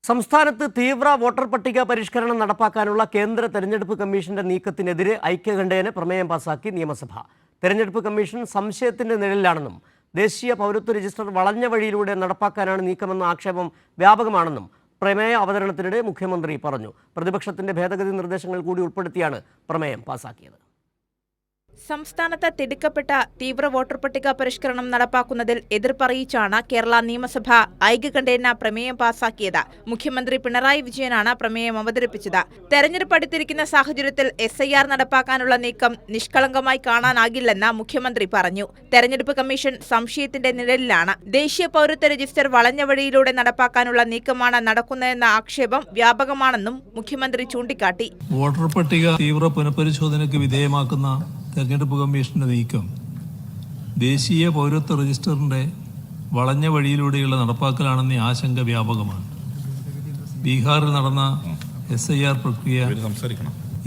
സംസ്ഥാനത്ത് തീവ്ര വോട്ടർ പട്ടിക പരിഷ്കരണം നടപ്പാക്കാനുള്ള കേന്ദ്ര തെരഞ്ഞെടുപ്പ് കമ്മീഷന്റെ നീക്കത്തിനെതിരെ ഐക്യകണ്ഠേന പ്രമേയം പാസാക്കി നിയമസഭ. തെരഞ്ഞെടുപ്പ് കമ്മീഷൻ സംശയത്തിന്റെ നിഴലിലാണെന്നും ദേശീയ പൗരത്വ രജിസ്റ്റർ വളഞ്ഞ വഴിയിലൂടെ നടപ്പാക്കാനാണ് നീക്കമെന്ന ആക്ഷേപം വ്യാപകമാണെന്നും പ്രമേയ അവതരണത്തിനിടെ മുഖ്യമന്ത്രി പറഞ്ഞു. പ്രതിപക്ഷത്തിന്റെ ഭേദഗതി നിർദ്ദേശങ്ങൾ കൂടി ഉൾപ്പെടുത്തിയാണ് പ്രമേയം പാസാക്കിയത്. സംസ്ഥാനത്ത് തിടുക്കപ്പെട്ട തീവ്ര വോട്ടർ പട്ടിക പരിഷ്കരണം നടപ്പാക്കുന്നതിൽ എതിർപ്പറിയിച്ചാണ് കേരള നിയമസഭ ഐക്യകണ്ഠേന പ്രമേയം പാസാക്കിയത്. മുഖ്യമന്ത്രി പിണറായി വിജയനാണ് പ്രമേയം അവതരിപ്പിച്ചത്. തെരഞ്ഞെടുപ്പ് അടുത്തിരിക്കുന്ന സാഹചര്യത്തിൽ SIR നടപ്പാക്കാനുള്ള നീക്കം നിഷ്കളങ്കമായി കാണാനാകില്ലെന്ന് മുഖ്യമന്ത്രി പറഞ്ഞു. തെരഞ്ഞെടുപ്പ് കമ്മീഷൻ സംശയത്തിന്റെ നിഴലിലാണ്. ദേശീയ പൗരത്വ രജിസ്റ്റർ വളഞ്ഞ വഴിയിലൂടെ നടപ്പാക്കാനുള്ള നീക്കമാണ് നടക്കുന്നതെന്ന ആക്ഷേപം വ്യാപകമാണെന്നും മുഖ്യമന്ത്രി ചൂണ്ടിക്കാട്ടി. വോട്ടർ പട്ടിക തീവ്ര പുനഃപരിശോധനയ്ക്ക് വിധേയമാക്കുന്ന തെരഞ്ഞെടുപ്പ് കമ്മീഷന്റെ നീക്കം ദേശീയ പൗരത്വ രജിസ്റ്ററിന്റെ വളഞ്ഞ വഴിയിലൂടെയുള്ള നടപ്പാക്കലാണെന്ന ആശങ്ക വ്യാപകമാണ്. ബീഹാറിൽ നടന്ന SIR പ്രക്രിയ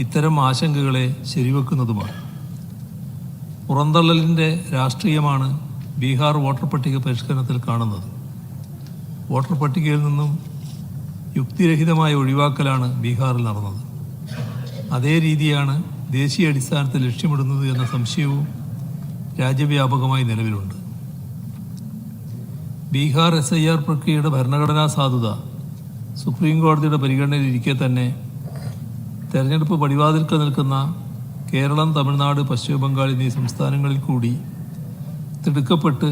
ഇത്തരം ആശങ്കകളെ ശരിവെക്കുന്നതുമാണ്. പുറന്തള്ളലിന്റെ രാഷ്ട്രീയമാണ് ബീഹാർ വോട്ടർ പട്ടിക പരിഷ്കരണത്തിൽ കാണുന്നത്. വോട്ടർ പട്ടികയിൽ നിന്നും യുക്തിരഹിതമായ ഒഴിവാക്കലാണ് ബീഹാറിൽ നടന്നത്. അതേ രീതിയാണ് ദേശീയ അടിസ്ഥാനത്തിൽ ലക്ഷ്യമിടുന്നത് എന്ന സംശയവും രാജ്യവ്യാപകമായി നിലവിലുണ്ട്. ബീഹാർ SIR പ്രക്രിയയുടെ ഭരണഘടനാ സാധുത സുപ്രീം കോടതിയുടെ പരിഗണനയിലിരിക്കെ തന്നെ തെരഞ്ഞെടുപ്പ് പടിവാതിൽക്കൽ നിൽക്കുന്ന കേരളം, തമിഴ്നാട്, പശ്ചിമ ബംഗാൾ എന്നീ സംസ്ഥാനങ്ങളിൽ കൂടി തിടുക്കപ്പെട്ട്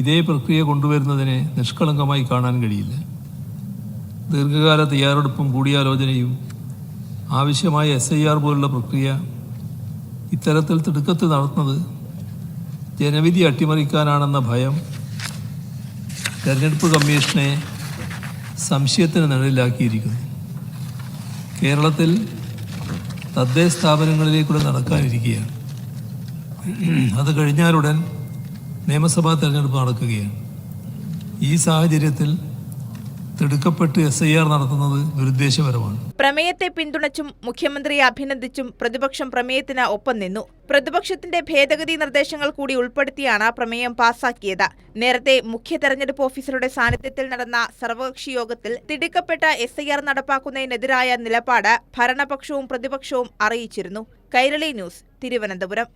ഇതേ പ്രക്രിയ കൊണ്ടുവരുന്നതിനെ നിഷ്കളങ്കമായി കാണാൻ കഴിയില്ല. ദീർഘകാല തയ്യാറെടുപ്പും കൂടിയാലോചനയും ആവശ്യമായ SIR പോലുള്ള പ്രക്രിയ ഇത്തരത്തിൽ തിടുക്കത്തിൽ നടത്തുന്നത് ജനവിധി അട്ടിമറിക്കാനാണെന്ന ഭയം തെരഞ്ഞെടുപ്പ് കമ്മീഷനെ സംശയത്തിന് നിഴലിലാക്കിയിരിക്കുന്നു. കേരളത്തിൽ തദ്ദേശ സ്ഥാപനങ്ങളിലേക്കൂടെ നടക്കാനിരിക്കുകയാണ്. അത് കഴിഞ്ഞാലുടൻ നിയമസഭാ തെരഞ്ഞെടുപ്പ് നടക്കുകയാണ്. ഈ സാഹചര്യത്തിൽ തിടുക്കപ്പെട്ട് SIR നടത്തുന്നത് ദുരുദ്ദേശപരമാണ്. പ്രമേയത്തെ പിന്തുണച്ചും മുഖ്യമന്ത്രിയെ അഭിനന്ദിച്ചും പ്രതിപക്ഷം പ്രമേയത്തിന് ഒപ്പം നിന്നു. പ്രതിപക്ഷത്തിന്റെ ഭേദഗതി നിർദ്ദേശങ്ങൾ കൂടി ഉൾപ്പെടുത്തിയാണ് പ്രമേയം പാസാക്കിയത്. നേരത്തെ മുഖ്യ തെരഞ്ഞെടുപ്പ് ഓഫീസറുടെ സാന്നിധ്യത്തിൽ നടന്ന സർവകക്ഷി യോഗത്തിൽ തിടുക്കപ്പെട്ട SIR നടപ്പാക്കുന്നതിനെതിരായ നിലപാട് ഭരണപക്ഷവും പ്രതിപക്ഷവും അറിയിച്ചിരുന്നു. കൈരളി ന്യൂസ്, തിരുവനന്തപുരം.